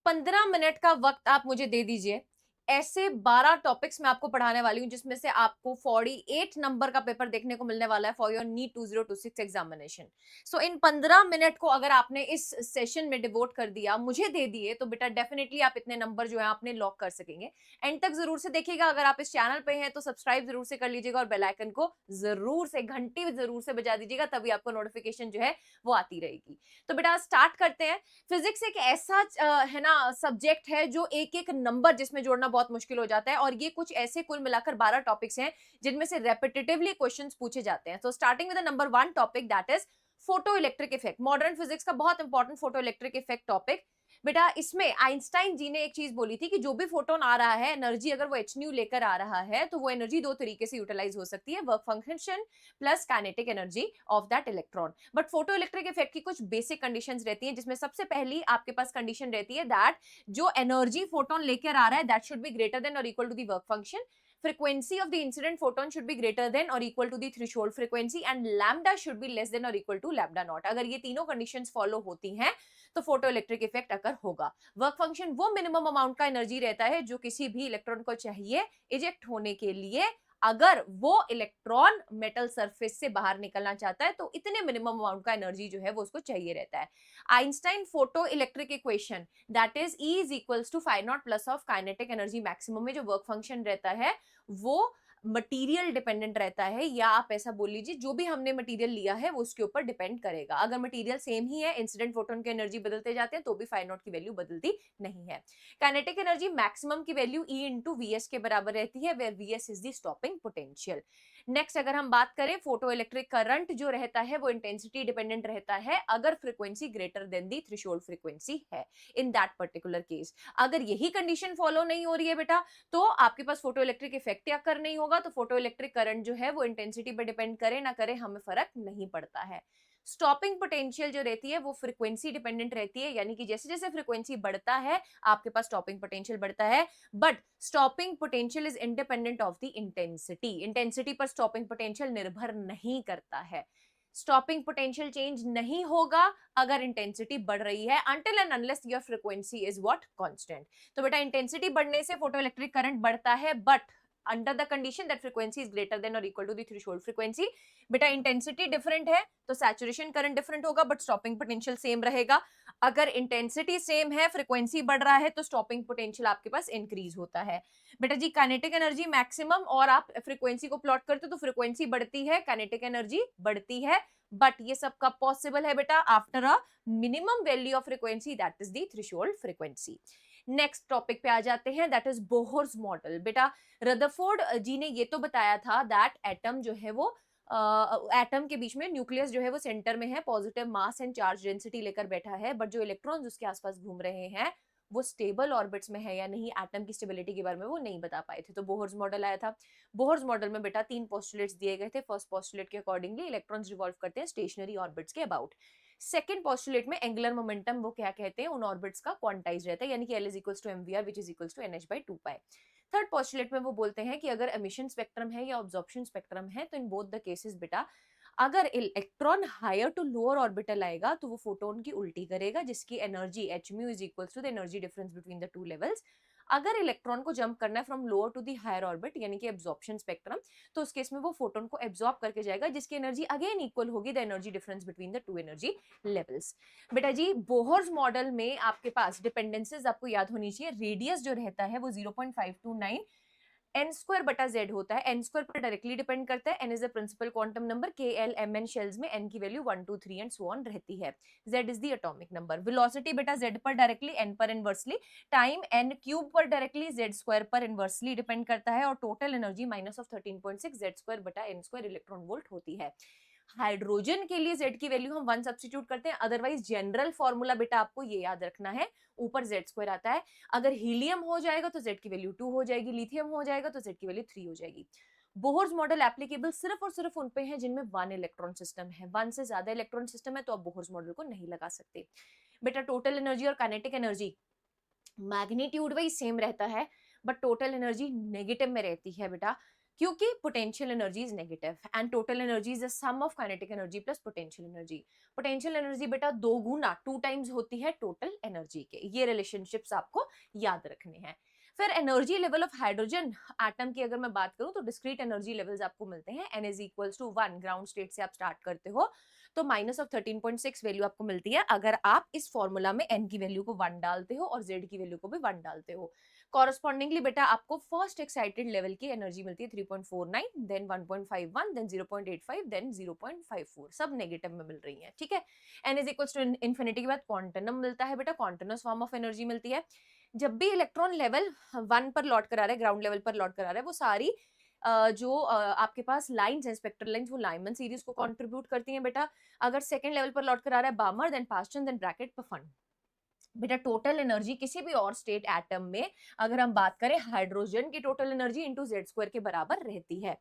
15 minute का वक्त आप मुझे दे दीजिए। ऐसे 12 टॉपिक्स मैं आपको पढ़ाने वाली हूँ जिसमें से आपको 48 नंबर का पेपर देखने को मिलने वाला है for your NEET 2026 examination. So इन 15 मिनट को अगर आपने इस सेशन में डिवोट कर दिया, मुझे दे दिए, तो बेटा डेफिनेटली आप इतने नंबर जो है आपने लॉक कर सकेंगे। एंड तक जरूर से देखिएगा। अगर आप इस चैनल पे हैं तो सब्सक्राइब जरूर से कर लीजिएगा और बेल आइकन को जरूर से, घंटी जरूर से बजा दीजिएगा, तभी आपको नोटिफिकेशन जो है वो आती रहेगी। तो बेटा स्टार्ट करते हैं। फिजिक्स एक ऐसा है ना सब्जेक्ट है जो एक एक नंबर जिसमें जोड़ना बहुत मुश्किल हो जाता है, और ये कुछ ऐसे कुल मिलाकर 12 टॉपिक्स हैं जिनमें से रेपिटेटिवली क्वेश्चंस पूछे जाते हैं। तो starting with the number 1 topic, that is photo electric effect. Modern physics का बहुत important photo electric effect topic. बेटा इसमें आइंस्टाइन जी ने एक चीज बोली थी कि जो भी फोटोन आ रहा है एनर्जी, अगर वो एच न्यू लेकर आ रहा है तो वो एनर्जी दो तरीके से यूटिलाइज हो सकती है, work function plus kinetic energy of that electron. But photo electric effect की कुछ बेसिक कंडीशंस रहती हैं, जिसमें सबसे पहली आपके पास कंडीशन रहती है दैट जो एनर्जी फोटोन लेकर आ रहा है that should be greater than or equal to the work function, frequency of the incident photon should be greater than or equal to the threshold frequency, and lambda should be less than or equal to lambda naught। अगर ये तीनों conditions follow होती हैं तो photo electric effect अगर होगा। Work function वो minimum amount का एनर्जी रहता है जो किसी भी इलेक्ट्रॉन को चाहिए इजेक्ट होने के लिए। अगर वो इलेक्ट्रॉन मेटल सरफेस से बाहर निकलना चाहता है तो इतने मिनिमम अमाउंट का एनर्जी जो है वो उसको चाहिए रहता है। Einstein photo electric equation that is E is equals to phi naught plus of kinetic energy maximum में जो वर्क फंक्शन रहता है वो मटेरियल डिपेंडेंट रहता है, या आप ऐसा बोल लीजिए जो भी हमने मटेरियल लिया है वो उसके ऊपर डिपेंड करेगा। अगर मटेरियल सेम ही है, इंसिडेंट फोटोन की एनर्जी बदलते जाते हैं तो भी फाइव नॉट की वैल्यू बदलती नहीं है। काइनेटिक एनर्जी मैक्सिमम की वैल्यू E इंटू वीएस के बराबर रहती है, where VS is the stopping potential. Next अगर हम बात करें, फोटो इलेक्ट्रिक करंट जो रहता है वो इंटेंसिटी डिपेंडेंट रहता है अगर फ्रीक्वेंसी ग्रेटर देन दी थ्रेशोल्ड फ्रीक्वेंसी है। इन दैट पर्टिकुलर केस अगर यही कंडीशन फॉलो नहीं हो रही है बेटा, तो आपके पास फोटो इलेक्ट्रिक इफेक्ट या कर नहीं होगा। तो फोटो इलेक्ट्रिक करंट जो है वो इंटेंसिटी पर डिपेंड करे ना करे हमें फर्क नहीं पड़ता है। स्टॉपिंग पोटेंशियल जो रहती है वो फ्रीक्वेंसी डिपेंडेंट रहती है, यानी कि जैसे जैसे फ्रीक्वेंसी बढ़ता है आपके पास स्टॉपिंग पोटेंशियल बढ़ता है। But stopping potential is independent of the intensity. Intensity पर स्टॉपिंग पोटेंशियल निर्भर नहीं करता है। स्टॉपिंग पोटेंशियल चेंज नहीं होगा अगर इंटेंसिटी बढ़ रही है, until and unless your frequency is what constant। तो बेटा इंटेंसिटी बढ़ने से फोटो इलेक्ट्रिक करंट बढ़ता है, but under the condition that frequency is greater than or equal to the threshold frequency. बेटा इंटेंसिटी डिफरेंट है तो सैचुरेशन करंट डिफरेंट होगा, बट स्टॉपिंग पोटेंशियल सेम रहेगा। अगर इंटेंसिटी सेम है, फ्रीक्वेंसी बढ़ रहा है, तो स्टॉपिंग पोटेंशियल आपके पास इंक्रीज होता है। बेटा जी काइनेटिक एनर्जी मैक्सिमम और आप फ्रीक्वेंसी को प्लॉट करते हो तो फ्रीक्वेंसी बढ़ती है, काइनेटिक एनर्जी बढ़ती है। बट ये सब कब पॉसिबल है बेटा? After a minimum value of frequency that is the threshold frequency. Next topic पे आ जाते हैं, दैट इज बोहर्स मॉडल। बेटा रदरफोर्ड जी ने ये तो बताया था दैट एटम जो है वो एटम के बीच में न्यूक्लियस जो है वो सेंटर में है, positive mass and charge density लेकर बैठा है, बट जो इलेक्ट्रॉन्स उसके आसपास घूम रहे हैं वो स्टेबल ऑर्बिट्स में है या नहीं, एटम की स्टेबिलिटी के बारे में वो नहीं बता पाए थे। तो बोहर्स मॉडल आया था। बोहर्स मॉडल में बेटा तीन पोस्टुलेट्स दिए गए थे। फर्स्ट पोस्टुलेट के अकॉर्डिंगली इलेक्ट्रॉन्स रिवॉल्व करते हैं स्टेशनरी ऑर्बिट्स के अबाउट। सेकंड पोस्टुलेट में एंगुलर मोमेंटम वो क्या कहते हैं, उन ऑर्बिट्स का क्वांटाइज रहता है, यानी कि L is equals to mvr which is equals to nh/2π। Third postulate में वो बोलते हैं कि अगर एमिशन स्पेक्ट्रम है या ऑब्जॉर्प्शन स्पेक्ट्रम है तो इन बोथ द केसेस बेटा अगर electron higher to lower orbital आएगा तो वो फोटोन की उल्टी करेगा, जिसकी energy h mu is equals to the energy difference between the two levels. अगर इलेक्ट्रॉन को जंप करना है from lower to the higher orbit यानी कि एब्जॉर्प्शन स्पेक्ट्रम, तो उस केस में वो फोटोन को एब्जॉर्ब करके जाएगा, जिसकी एनर्जी अगेन इक्वल होगी the energy difference between the to energy levels. बेटा जी बोहर्स मॉडल में आपके पास डिपेंडेंसेस आपको याद होनी चाहिए। रेडियस जो रहता है वो 0.529 एन स्क्वायर बटा जेड होता है। एन स्क्वायर पर डायरेक्टली डिपेंड करता है। N is the principal quantum number. K L M N shells में एन की वैल्यू 1 2 3 एंड सो ऑन रहती है। Z is the atomic number. Velocity बेटा जेड पर डायरेक्टली, एन पर इनवर्सली। टाइम एन क्यूब पर डायरेक्टली, जेड स्क्वायर पर inversely depend करता है। और total energy minus of 13.6 Z square बटा एन स्क्वायर इलेक्ट्रॉन वोल्ट होती है। हाइड्रोजन के लिए जेड की वैल्यू हम 1 सब्स्टिट्यूट करते हैं, अदरवाइज जनरल फॉर्मूला बेटा आपको ये याद रखना है, ऊपर जेड स्क्वायर आता है। अगर हीलियम हो जाएगा तो जेड की वैल्यू 2 हो जाएगी, लिथियम हो जाएगा तो जेड की वैल्यू 3 हो जाएगी। बोहर्स मॉडल एप्लीकेबल सिर्फ और सिर्फ उन पे है जिनमें 1 इलेक्ट्रॉन सिस्टम है। 1 से ज्यादा इलेक्ट्रॉन सिस्टम है तो आप बोहर्स मॉडल को नहीं लगा सकते। बेटा टोटल एनर्जी और kinetic energy magnitude wise same रहता है, बट टोटल एनर्जी नेगेटिव में रहती है बेटा। क्योंकि potential energy is negative and total energy is the sum of kinetic energy plus potential energy. Potential energy बेटा 2 गुना 2 टाइम्स होती है टोटल एनर्जी के। ये रिलेशनशिप्स आपको याद रखने हैं। फिर energy level of hydrogen atom की अगर मैं बात करूं तो डिस्क्रीट एनर्जी लेवल्स आपको मिलते हैं। n is equals to 1 ground state से आप स्टार्ट करते हो तो माइनस ऑफ 13.6 वैल्यू आपको मिलती है अगर आप इस फॉर्मूला में n की वैल्यू को 1 डालते हो और z की वैल्यू को भी 1 डालते हो। कॉरस्पॉन्डिंगली बेटा आपको फर्स्ट एक्साइटेड लेवल की एनर्जी मिलती है 3.49, देन 1.51, देन 0.85, देन 0.54, सब नेगेटिव में मिल रही है। ठीक है, n is equals to infinity के बाद क्वांटनम मिलता है बेटा, क्वांटनस फॉर्म ऑफ एनर्जी मिलती है। जब भी इलेक्ट्रॉन लेवल 1 पर लौट कर आ रहा है, ग्राउंड लेवल पर लौट कर आ रहा है, वो सारी जो आपके पास लाइंस है, स्पेक्ट्रल लाइंस, वो लाइमन सीरीज को कंट्रीब्यूट करती हैं बेटा। अगर सेकंड लेवल पर लौट कर आ रहा है Balmer, then Paschen, then Brackett Pfund. बेटा टोटल एनर्जी किसी भी और स्टेट एटम में अगर हम बात करें हाइड्रोजन की total energy into Z square के बराबर रहती है।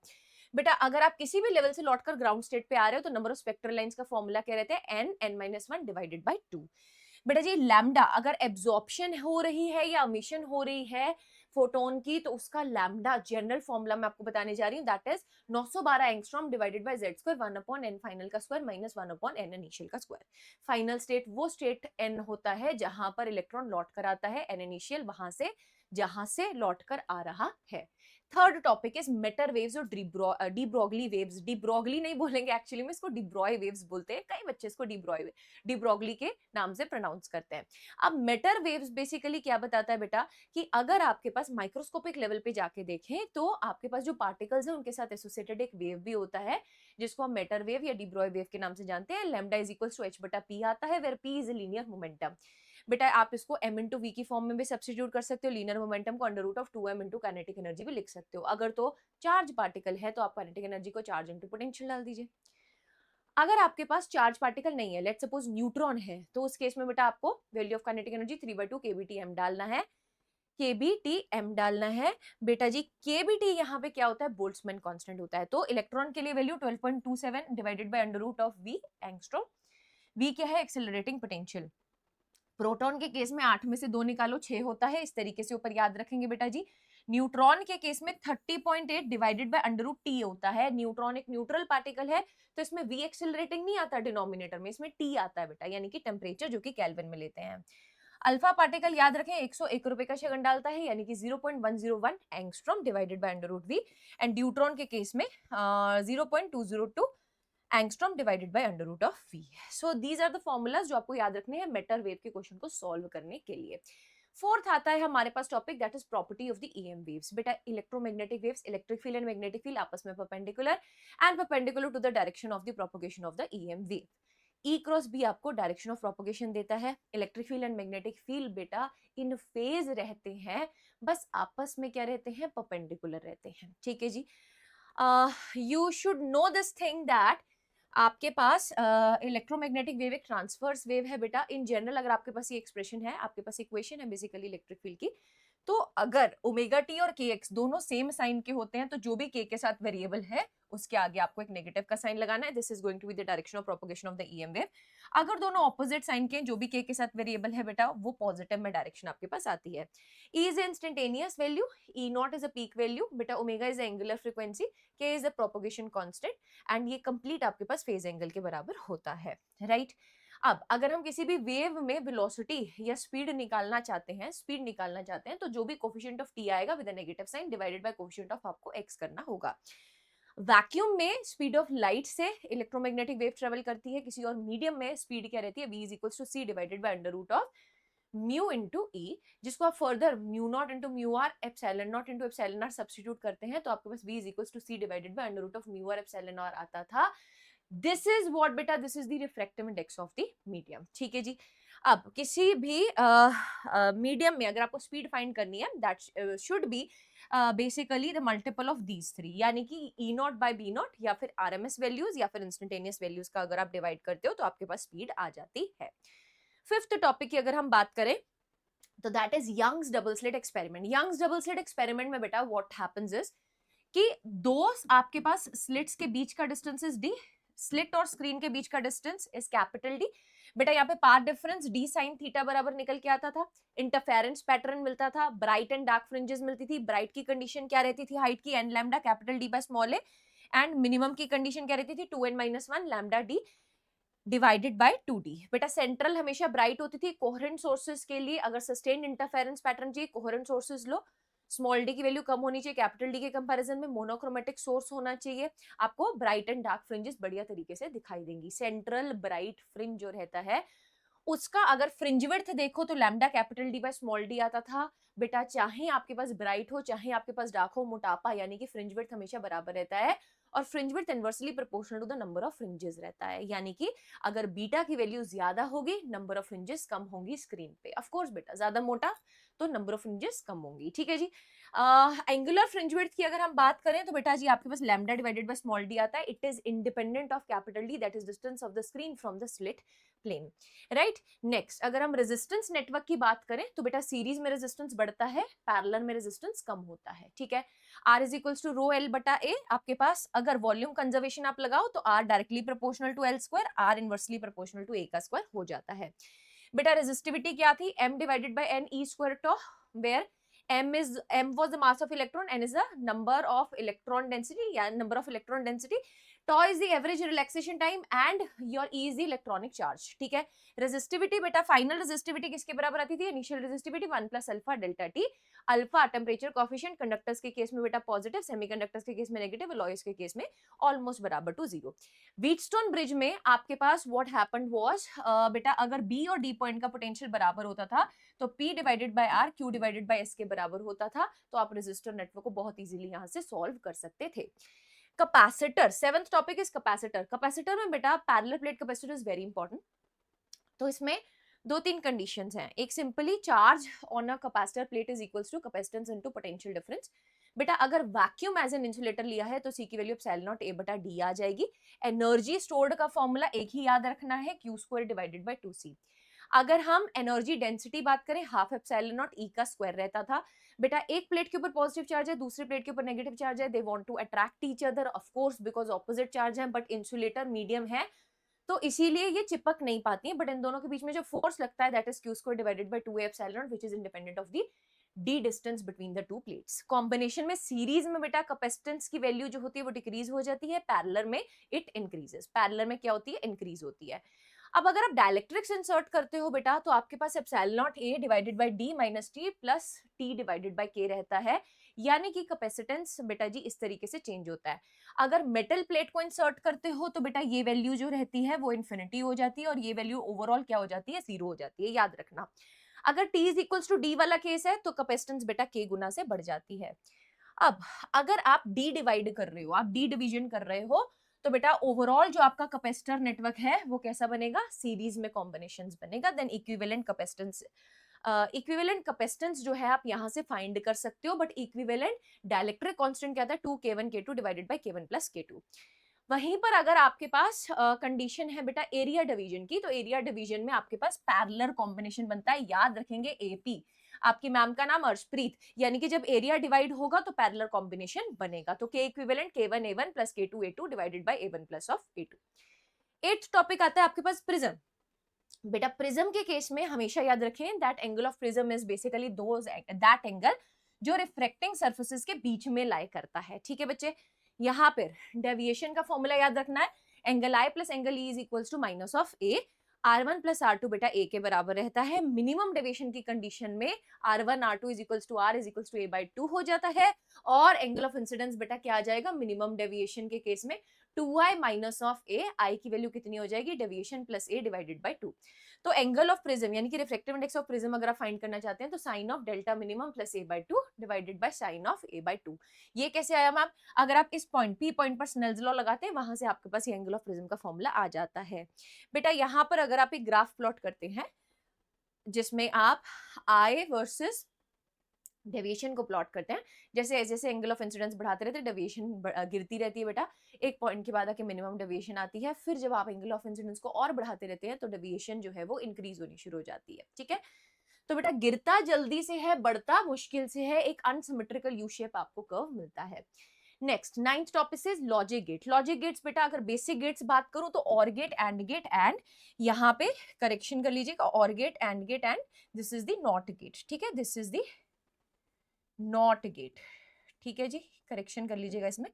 बेटा अगर आप किसी भी लेवल से लौटकर ग्राउंड स्टेट पे आ रहे हो तो नंबर ऑफ स्पेक्ट्रल लाइंस का फॉर्मूला क्या रहता है, n-1 डिवाइडेड बाय 2। बेटा जी लैम्डा अगर एब्जॉर्प्शन हो रही है या एमिशन हो रही है फोटोन की तो उसका लैम्डा जनरल फॉर्मूला मैं आपको बताने जा रही हूँ, that is 912 angstrom divided by z square 1 upon n final का square minus 1 upon n initial का स्क्वायर। फाइनल स्टेट वो स्टेट n होता है जहां पर इलेक्ट्रॉन लौट कर आता है, n इनिशियल वहां से जहां से लौट कर आ रहा है। Third topic is matter waves और डिब्रोगली वेव्स। डिब्रोगली नहीं बोलेंगे एक्चुअली में, इसको डिब्रॉय वेव्स बोलते हैं, कई बच्चे इसको डिब्रोगली के नाम से प्रोनाउंस करते हैं। अब मेटर वेव्स बेसिकली क्या बताता है बेटा कि अगर आपके पास माइक्रोस्कोपिक लेवल पे जाके देखें तो आपके पास जो पार्टिकल्स हैं उनके साथ एसोसिएटेड एक वेव भी होता है जिसको हम मेटर वेव या डिब्रॉय वेव के नाम से जानते हैं। Lambda is equals to h बटा p आता है, where p is a linear momentum. बेटा आप इसको m इंटू वी की फॉर्म में भी सब्स्टिट्यूट कर सकते हो, लीनियर मोमेंटम को under root of 2m into kinetic energy भी लिख सकते हो। अगर तो चार्ज पार्टिकल है तो आप काइनेटिक एनर्जी को चार्ज इंटू पोटेंशियल डाल दीजिए। अगर आपके पास चार्ज पार्टिकल नहीं है, लेट्स सपोज न्यूट्रॉन है, तो उस केस में बेटा आपको value of kinetic energy 3/2 kBTm डालना है, kBTm डालना है। बेटा जी kBT यहाँ पे क्या होता है, बोल्ट्जमैन कांस्टेंट होता है। तो इलेक्ट्रॉन के लिए value 12.27 divided by under root of v angstrom. v क्या है, एक्सेलरेटिंग पोटेंशियल। प्रोटॉन के केस में 8 में से 2 निकालो 6 होता है, इस तरीके से ऊपर याद रखेंगे बेटा जी। न्यूट्रॉन के केस में 30.8 divided by under root T होता है। न्यूट्रॉन एक न्यूट्रल पार्टिकल है तो इसमें v एक्सेलरेटिंग नहीं आता डिनोमिनेटर में, इसमें t आता है बेटा, यानी कि टेम्परेचर जो कि केल्विन में लेते हैं। अल्फा पार्टिकल याद रखें 101 रुपए का सेकंड डालता है, यानी कि 0.101 angstrom divided by under root v। And deuteron के केस में 0.202 angstrom divided by under root of v। So these are the formulas जो आपको याद रखने हैं मेटर वेव के क्वेश्चन को सॉल्व करने के लिए। फोर्थ आता है हमारे पास topic, that is property of the EM waves. बेटा electromagnetic waves, electric field and magnetic field आपस में perpendicular and perpendicular to the direction of the propagation of the EM wave. E cross B आपको direction of propagation देता है। Electric field and magnetic field बेटा इन phase रहते हैं, बस आपस में क्या रहते हैं, परपेंडिकुलर रहते हैं। ठीक है जी, you should know this thing that आपके पास इलेक्ट्रोमैग्नेटिक वेव एक ट्रांसवर्स वेव है बेटा। इन जनरल अगर आपके पास ये एक्सप्रेशन है, आपके पास इक्वेशन है बेसिकली इलेक्ट्रिक फील्ड की, तो अगर ओमेगा टी और के एक्स दोनों सेम साइन के होते हैं तो जो भी के साथ वेरिएबल है उसके आगे आपको एक नेगेटिव का साइन लगाना है। This is going to be the direction of propagation of the EM wave. अगर दोनों ऑपोजिट साइन के जो भी के साथ वेरिएबल है बेटा वो पॉजिटिव में डायरेक्शन आपके पास आती है। E is instantaneous value, E not is a peak value बेटा, ओमेगा इज एंगुलर फ्रीक्वेंसी, के is the propagation constant and ये कंप्लीट आपके पास फेज एंगल के बराबर होता है, राइट। अब अगर हम किसी भी वेव में वेलोसिटी या स्पीड निकालना चाहते हैं तो जो भी कोफिशिएंट ऑफ टी आएगा with a negative sign divided by coefficient of आपको x करना होगा। वैक्यूम में स्पीड ऑफ लाइट से इलेक्ट्रोमैग्नेटिक वेव ट्रेवल करती है, किसी और मीडियम में स्पीड क्या रहती है, v is equals to c divided by under root of mu into e, जिसको आप further mu naught into mu r epsilon naught into epsilon r substitute करते हैं तो आपके पास v is equals to c divided by under root of mu r epsilon r आता था। This is what बेटा, this is the refractive index of the medium. ठीक है जी, अब किसी भी मीडियम में अगर आपको स्पीड फाइंड करनी है, that should B basically the multiple of these three, यानी कि ई नॉट बाय बी नॉट या फिर RMS वैल्यूज या फिर इंस्टेंटेनियस वैल्यूज का अगर आप डिवाइड करते हो तो आपके पास स्पीड आ जाती है। फिफ्थ टॉपिक की अगर हम बात करें तो that is Young's double slit experiment. Young's double slit experiment में बेटा व्हाट हैपेंस इज कि दो आपके पास स्लिट्स के बीच का डिस्टेंस इज d, स्लिट और स्क्रीन के बीच का डिस्टेंस इज कैपिटल D। बेटा यहाँ पे path difference D sine theta बराबर निकल के आता था, इंटरफेरेंस पैटर्न मिलता था, ब्राइट एंड डार्क फ्रिंजेस मिलती थी। ब्राइट की कंडीशन क्या रहती थी, हाइट की n lambda capital D by small a, and minimum की कंडीशन क्या रहती थी, 2n-1 lambda D divided by 2d। बेटा सेंट्रल हमेशा ब्राइट होती थी। कोहेरेंट सोर्सेज के लिए अगर सस्टेन्ड इंटरफेरेंस पैटर्न चाहिए, कोहेरेंट सोर्सेज लो, स्मॉल डी की वैल्यू कम होनी चाहिए कैपिटल डी के कंपैरिजन में, मोनोक्रोमेटिक सोर्स होना चाहिए, आपको ब्राइट एंड डार्क फ्रिंजेस बढ़िया तरीके से दिखाई देंगी। सेंट्रल ब्राइट फ्रिंज जो रहता है उसका अगर फ्रिंज विड्थ देखो तो lambda capital D by small d आता था। बेटा चाहे आपके पास ब्राइट हो चाहे आपके पास डार्क हो, मोटापा यानी कि फ्रिंज विड्थ हमेशा बराबर रहता है, और fringe width inversely proportional to the number of fringes रहता है। यानी कि अगर बीटा की वैल्यू ज्यादा होगी, नंबर ऑफ फ्रिंजेस कम होंगी स्क्रीन पे। ऑफ कोर्स बेटा ज्यादा मोटा तो नंबर ऑफ फ्रिंजेस कम होंगी। ठीक है जी। एंगुलर फ्रिंज विड्थ की अगर हम बात करें तो बेटा जी आपके पास lambda divided by small d आता है। It is independent of capital D, that is distance of the screen from the slit plane, right. Next अगर हम रेजिस्टेंस नेटवर्क की बात करें तो बेटा सीरीज में रेजिस्टेंस बढ़ता है, पैरेलल में रेजिस्टेंस कम होता है। ठीक है। R is equals to rho l बटा ए। आपके पास अगर वॉल्यूम कंजर्वेशन आप लगाओ तो R directly proportional to L square, R inversely proportional to A का स्क्वायर हो जाता है। बेटा रेजिस्टिविटी क्या थी, m divided by n e square tau, where m was the mass of electron, n is the number of electron density, या number of electron density, tau is the average relaxation time and your E is the electronic charge। ठीक है। Resistivity बेटा final resistivity किसके बराबर आती थी, initial resistivity 1 plus alpha delta T. Alpha temperature coefficient, conductors के case में बेटा पॉजिटिव, सेमीकंडक्टर्स के केस में नेगेटिव, अलॉयज के केस में ऑलमोस्ट बराबर टू जीरो। व्हीटस्टोन ब्रिज में आपके पास व्हाट हैपेंड वाज, बेटा अगर बी और डी पॉइंट का पोटेंशियल बराबर होता था तो P divided by R Q divided by S के बराबर होता था, तो आप रेजिस्टर नेटवर्क को बहुत इजीली यहां से सॉल्व कर सकते थे। Capacitor, seventh topic is capacitor. Capacitor में बेटा parallel plate capacitor is very important. तो इसमें दो तीन कंडीशंस हैं। एक simply charge on a capacitor plate is equals to capacitance into potential difference. बेटा अगर वैक्यूम एज एन इंसुलेटर लिया है तो सी की वैल्यू एप्सिलॉन नॉट ए बटा डी आ जाएगी। एनर्जी स्टोर्ड का फॉर्मूला एक ही याद रखना है, Q square divided by 2c। अगर हम एनर्जी डेंसिटी बात करें, हाफ एप्सिलॉन नॉट ई का स्क्वायर रहता था। बेटा एक प्लेट के ऊपर पॉजिटिव चार्ज है, दूसरी प्लेट के ऊपर नेगेटिव चार्ज है, they want to attract each other of course because opposite charge है, बट इंसुलेटर मीडियम है तो इसीलिए ये चिपक नहीं पाती है। बट इन दोनों के बीच में जो फोर्स लगता है that is Q square divided by 2a epsilon not which is independent of the D distance between the to plates. Combination में सीरीज में बेटा कैपेसिटेंस की वैल्यू जो होती है वो डिक्रीज हो जाती है, पैरेलल में इट इंक्रीजेस। पैरेलल में क्या होती है, इंक्रीज होती है। अब अगर आप डायलेक्ट्रिक्स इंसर्ट करते हो बेटा तो आपके पास epsilon naught a divided by d minus t plus t divided by k रहता है, यानी कि कैपेसिटेंस बेटा जी इस तरीके से चेंज होता है। अगर मेटल प्लेट को इंसर्ट करते हो तो बेटा ये वैल्यू जो रहती है वो इन्फिनिटी हो जाती है और ये वैल्यू ओवरऑल क्या हो जाती है, जीरो हो जाती है, याद रखना। अगर t is equals to d वाला केस है तो कैपेसिटेंस बेटा k गुना से बढ़ जाती है। अब अगर आप d डिवाइड कर रहे हो, आप d डिवीजन कर रहे हो तो बेटा ओवरऑल जो आपका कैपेसिटर नेटवर्क है वो कैसा बनेगा, सीरीज में कॉम्बिनेशंस बनेगा। Then equivalent capacitance, equivalent capacitance जो है आप यहां से फाइंड कर सकते हो, बट इक्विवेलेंट डायलेक्ट्रिक कांस्टेंट क्या था, 2k1 k2 divided by k1 plus k2। वहीं पर अगर आपके पास कंडीशन है बेटा एरिया डिवीजन की, तो एरिया डिवीजन में आपके पास पैरेलल कॉम्बिनेशन बनता है, याद रखेंगे एपी। आपकी मैम का नाम अर्शप्रीत, यानी कि जब एरिया डिवाइड होगा तो पैरेलल कॉम्बिनेशन बनेगा। तो k equivalent k1 a1 plus k2 a2 divided by a1 plus of a2। Eighth topic आता है आपके पास प्रिज्म। बेटा प्रिज्म के केस में हमेशा याद रखें that angle of prism is basically that angle जो रिफ्रैक्टिंग सरफेसेस के बीच में लाई करता है। ठीक है बच्चे, यहाँ पर डेविएशन का फॉर्मूला याद रखना है, angle i plus angle e is equals to minus of A. R1 plus R2 बेटा A के बराबर रहता है। मिनिमम डेविएशन की कंडीशन में R1 R2 is equals to R is equals to A by 2 हो जाता है, और एंगल ऑफ इंसिडेंस बेटा क्या आ जाएगा, मिनिमम डेविएशन के केस में 2i minus of A, I की वैल्यू कितनी हो जाएगी, deviation plus A divided by 2। तो एंगल ऑफ प्रिज्म यानी कि रिफ्रैक्टिव इंडेक्स ऑफ प्रिज्म अगर आप फाइंड करना चाहते हैं तो sine of delta minimum plus A by 2 divided by sine of A by 2। ये कैसे आया मैम, अगर आप इस पॉइंट P पॉइंट पर स्नेल्स लॉ लगाते हैं वहां से आपके पास ये एंगल ऑफ प्रिज्म का फॉर्मूला आ जाता है। बेटा यहाँ पर अगर आप एक ग्राफ प्लॉट करते हैं जिसमें आप I वर्सेस डेविएशन को प्लॉट करते हैं, जैसे जैसे एंगल ऑफ इंसिडेंस बढ़ाते रहते हैं डेविएशन गिरती रहती है बेटा, एक पॉइंट के बाद आके मिनिमम डेविएशन आती है, फिर जब आप एंगल ऑफ इंसिडेंस को और बढ़ाते रहते हैं तो डेविएशन जो है वो इंक्रीज होनी शुरू हो जाती है। ठीक है, तो बेटा गिरता जल्दी से है, बढ़ता मुश्किल से है, एक अनसिमेट्रिकल यू शेप आपको कर्व मिलता है। Next 9th topic is logic gate. Logic gates बेटा अगर बेसिक गेट्स बात करूं तो और गेट, एंड गेट, एंड यहाँ पे करेक्शन कर लीजिएगा, OR gate, and this is the NOT gate. ठीक है, this is the NOT gate. ठीक है जी, करेक्शन कर लीजिएगा इसमें।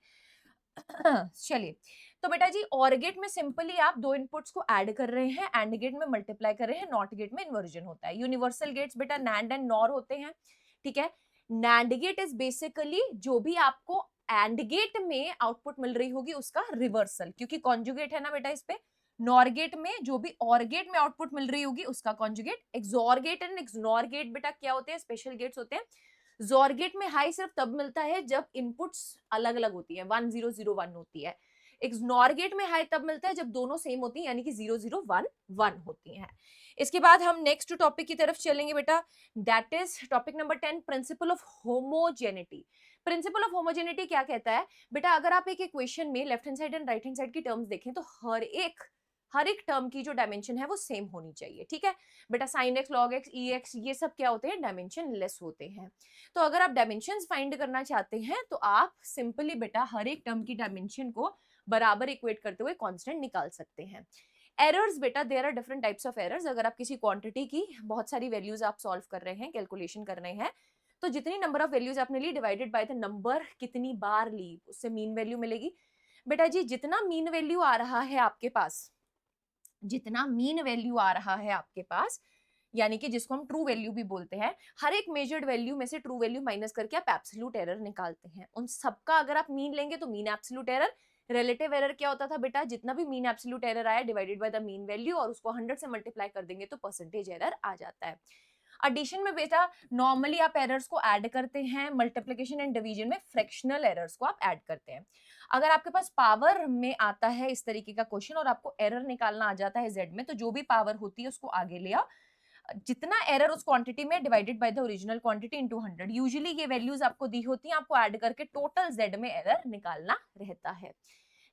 चलिए, तो बेटा जी और गेट में सिंपली आप दो इनपुट्स को ऐड कर रहे हैं, एंड गेट में मल्टीप्लाई कर रहे हैं, नॉट गेट में इन्वर्जन होता है। यूनिवर्सल गेट्स बेटा नैंड एंड नॉर होते हैं। ठीक है, नैंड गेट इज बेसिकली जो भी आपको एंड गेट में आउटपुट मिल रही होगी उसका रिवर्सल, क्योंकि कॉन्जुगेट है ना बेटा इस पे। नॉर गेट में जो भी और गेट में आउटपुट मिल रही होगी उसका conjugate. XOR gate and XNOR gate बेटा क्या होते हैं, स्पेशल गेट्स होते हैं। जोर गेट में हाई सिर्फ तब मिलता है जब इनपुट्स अलग अलग होती है, 1001 होती है। एक्सनॉर गेट में हाई तब मिलता है जब दोनों सेम होती है, यानी कि 0011 होती हैं। इसके बाद हम नेक्स्ट टॉपिक की तरफ चलेंगे बेटा, that is topic number 10, principle of homogeneity. Principle of homogeneity क्या कहता है बेटा, अगर आप एक इक्वेशन में left hand side and right hand side की टर्म्स देखें तो हर एक टर्म की जो डायमेंशन है वो सेम होनी चाहिए। ठीक है बेटा, साइन एक्स, लॉग एक्स, ई एक्स, ये सब क्या होते हैं, डायमेंशन लेस होते हैं। तो अगर आप डायमेंशंस फाइंड करना चाहते हैं तो आप सिंपली बेटा हर एक टर्म की डायमेंशन को बराबर इक्वेट करते हुए कांस्टेंट निकाल सकते हैं। एरर्स बेटा, there are different types of errors. अगर आप किसी क्वांटिटी की बहुत सारी वैल्यूज आप सॉल्व कर रहे हैं, कैलकुलेशन कर रहे हैं, तो जितनी नंबर ऑफ वैल्यूज आपने ली डिवाइडेड बाय द नंबर कितनी बार ली, उससे मीन वैल्यू मिलेगी। बेटा जी जितना मीन वैल्यू आ रहा है आपके पास, जितना मीन वैल्यू आ रहा है आपके पास, यानी कि जिसको हम ट्रू वैल्यू भी बोलते हैं, हर एक मेजर्ड वैल्यू में से ट्रू वैल्यू माइनस करके आप एब्सोल्यूट एरर निकालते हैं। उन सबका अगर आप मीन लेंगे तो mean absolute error. Relative error क्या होता था बेटा, जितना भी मीन एब्सोल्यूट एरर आया divided by the mean value, और उसको 100 से मल्टीप्लाई कर देंगे तो परसेंटेज एरर आ जाता है। एडिशन में बेटा नॉर्मली आप एरर्स को ऐड करते हैं, मल्टीप्लिकेशन एंड डिवीजन में फ्रैक्शनल एरर्स को आप ऐड करते हैं। अगर आपके पास पावर में आता है इस तरीके का क्वेश्चन और आपको एरर निकालना आ जाता है जेड में, तो जो भी पावर होती है उसको आगे ले आओ, जितना एरर उस क्वांटिटी में divided by the original quantity into 100। Usually ये वैल्यूज आपको दी होती हैं, आपको ऐड करके टोटल जेड में एरर निकालना रहता है।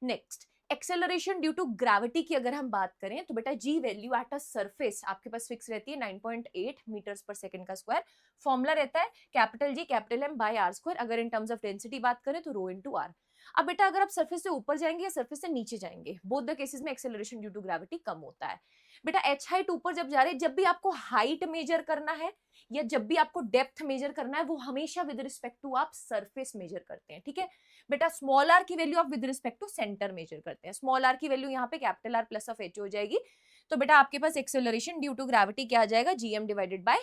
Next, acceleration due to gravity की अगर हम बात करें तो बेटा g value at a surface आपके पास फिक्स रहती है 9.8 मीटर्स पर सेकंड का स्क्वायर। फॉर्मूला रहता है capital G capital M by R square. अगर इन टर्म्स ऑफ डेंसिटी बात करें तो रो इनटू आर। अब बेटा अगर आप सरफेस से ऊपर जाएंगे या सरफेस से नीचे जाएंगे, बोथ द केसेस में एक्सेलरेशन ड्यू टू ग्रेविटी कम होता है। बेटा एच हाइट ऊपर जब जा रहे हैं, जब भी आपको हाइट मेजर करना है या जब भी आपको डेप्थ मेजर करना है, वो हमेशा विद रिस्पेक्ट टू आप सरफेस मेजर करते हैं। ठीक है बेटा, स्मॉल आर की वैल्यू आप with respect to centre measure करते हैं। स्मॉल आर की वैल्यू यहाँ पे capital R plus of h हो जाएगी। तो बेटा आपके पास एक्सेलरेशन ड्यू टू ग्रेविटी क्या आ जाएगा, GM divided by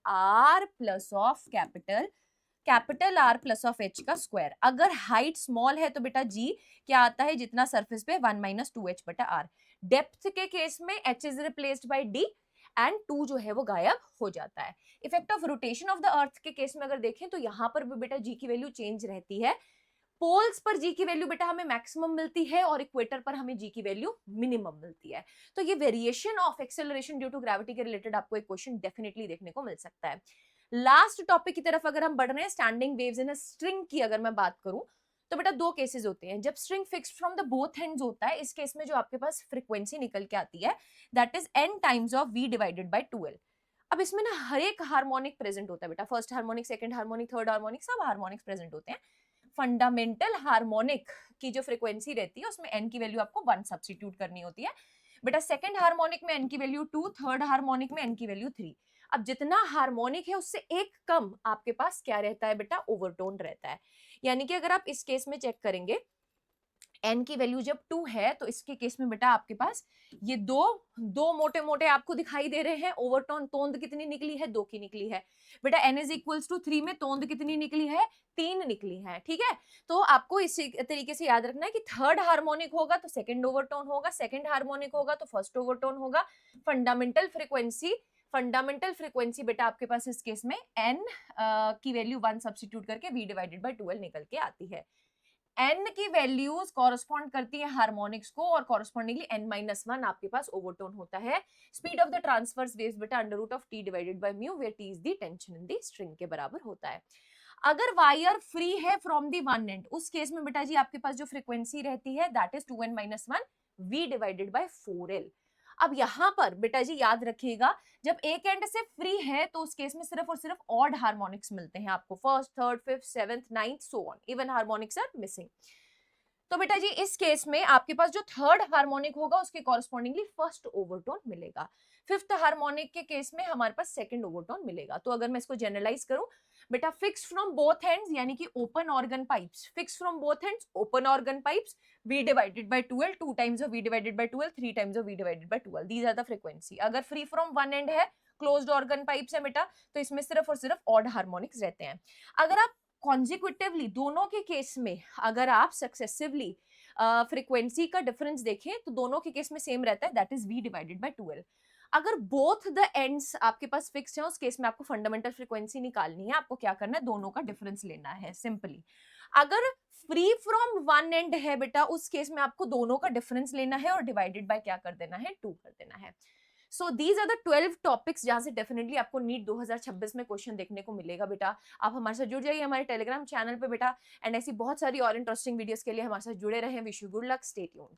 R plus of capital R plus of h का स्क्वायर। अगर हाइट स्मॉल है तो बेटा जी क्या आता है, जितना सरफेस पे 1 माइनस 2h बटा आर। डेप्थ के केस में h is replaced by d and 2 जो है वो गायब हो जाता है। Effect of rotation of the earth के केस में अगर देखें तो यहाँ पर भी बेटा जी की वैल्यू चेंज रहती है। पोल्स पर जी की वैल्यू बेटा हमें मैक्सिमम मिलती है और इक्वेटर पर हमें जी की वैल्यू मिनिमम मिलती है। तो ये variation of acceleration due to gravity के रिलेटेड आपको एक क्वेश्चन डेफिनेटली देखने को मिल सकता है। लास्ट टॉपिक की तरफ अगर हम बढ़ रहे हैं, standing waves in a string की अगर मैं बात करूं तो बेटा दो केसेस होते हैं। जब string fixed from the both ends होता है, इस केस में जो आपके पास फ्रीक्वेंसी निकल के आती है that is n times of v divided bye 2l। अब इसमें ना हर एक हार्मोनिक प्रेजेंट होता है बेटा, first harmonic, second harmonic, third harmonic, सब हार्मोनिक्स प्रेजेंट होते हैं। फंडामेंटल हार्मोनिक की जो फ्रीक्वेंसी रहती है उसमें n की वैल्यू आपको 1 सब्स्टिट्यूट करनी होती है बेटा। सेकंड हार्मोनिक में n की वैल्यू 2, थर्ड हार्मोनिक में n की वैल्यू 3। अब जितना हार्मोनिक है उससे एक कम आपके पास क्या रहता है बेटा, ओवरटोन रहता है। यानी कि अगर आप इस केस में चेक करेंगे n की वैल्यू जब 2 है तो इसके केस में बेटा आपके पास ये दो मोटे मोटे आपको दिखाई दे रहे हैं। ओवरटोन तोंद कितनी निकली है, 2 की निकली है बेटा। n इज इक्वल्स टू 3 में तोंद कितनी निकली है, 3 निकली है। ठीक है, तो आपको इसी तरीके से याद रखना है कि थर्ड हार्मोनिक होगा तो सेकंड ओवरटोन होगा, सेकंड हार्मोनिक होगा तो फर्स्ट ओवरटोन होगा। फंडामेंटल फ्रीक्वेंसी बेटा आपके पास इस केस में n की वैल्यू 1 सब्स्टिट्यूट करके v डिवाइडेड बाय 12 निकल के आती है। n की वैल्यूज कॉरेस्पॉन्ड करती है हार्मोनिक्स को और कॉरेस्पॉन्डिंगली n-1 आपके पास ओवरटोन होता है। Speed of the transverse waves बेटा under root of t divided by mu, where t is the tension in the string के बराबर होता है। अगर वायर फ्री है फ्रॉम द वन एंड, उस केस में बेटा जी आपके पास जो फ्रीक्वेंसी रहती है that is 2n-1 v divided by 4l। अब यहाँ पर बेटा जी याद रखिएगा, जब एक एंड से फ्री है तो उस केस में सिर्फ और सिर्फ ऑड हार्मोनिक्स मिलते हैं आपको, first, third, fifth, seventh, ninth, so on, even harmonics are missing. तो बेटा जी इस केस में आपके पास जो थर्ड हार्मोनिक होगा उसके कॉरस्पॉन्डिंगली फर्स्ट ओवरटोन मिलेगा। फिफ्थ हार्मोनिक के केस में हमारे पास सेकंड ओवरटोन मिलेगा। तो अगर मैं इसको जनरलाइज करूं, बेटा फिक्स फ्रॉम बोथ एंड्स यानी कि open organ pipes, fix from both ends open organ pipes, v divided by 12, 2 times of v divided by 12, 3 times of v divided by 12, these are the frequency। अगर free from one and है, closed organ pipes है बेटा, तो इसमें सिर्फ और सिर्फ odd harmonics रहते हैं। अगर आप कॉन्जिक्यूटिवली दोनों के केस में अगर आप सक्सेसिवली फ्रीक्वेंसी का डिफरेंस देखें तो दोनों के केस में सेम रहता है, that is v divided bye 12। अगर बोथ द एंड्स आपके पास फिक्स्ड है उस केस में आपको फंडामेंटल फ्रीक्वेंसी निकालनी है। आपको क्या करना है, दोनों का डिफरेंस लेना है सिंपली। अगर फ्री फ्रॉम वन एंड है बेटा, उस केस में आपको दोनों का डिफरेंस लेना है और डिवाइडेड बाय क्या कर देना है, 2 कर देना है। So these are the 12 topics जहां से डेफिनेटली आपको नीट 2026 में क्वेश्चन देखने को मिलेगा बेटा। आप हमारे साथ जुड़ जाइए हमारे टेलीग्राम चैनल पे बेटा, एंड ऐसी बहुत सारी और इंटरेस्टिंग वीडियोस के लिए हमारे साथ जुड़े रहें। Wish you good luck, stay tuned.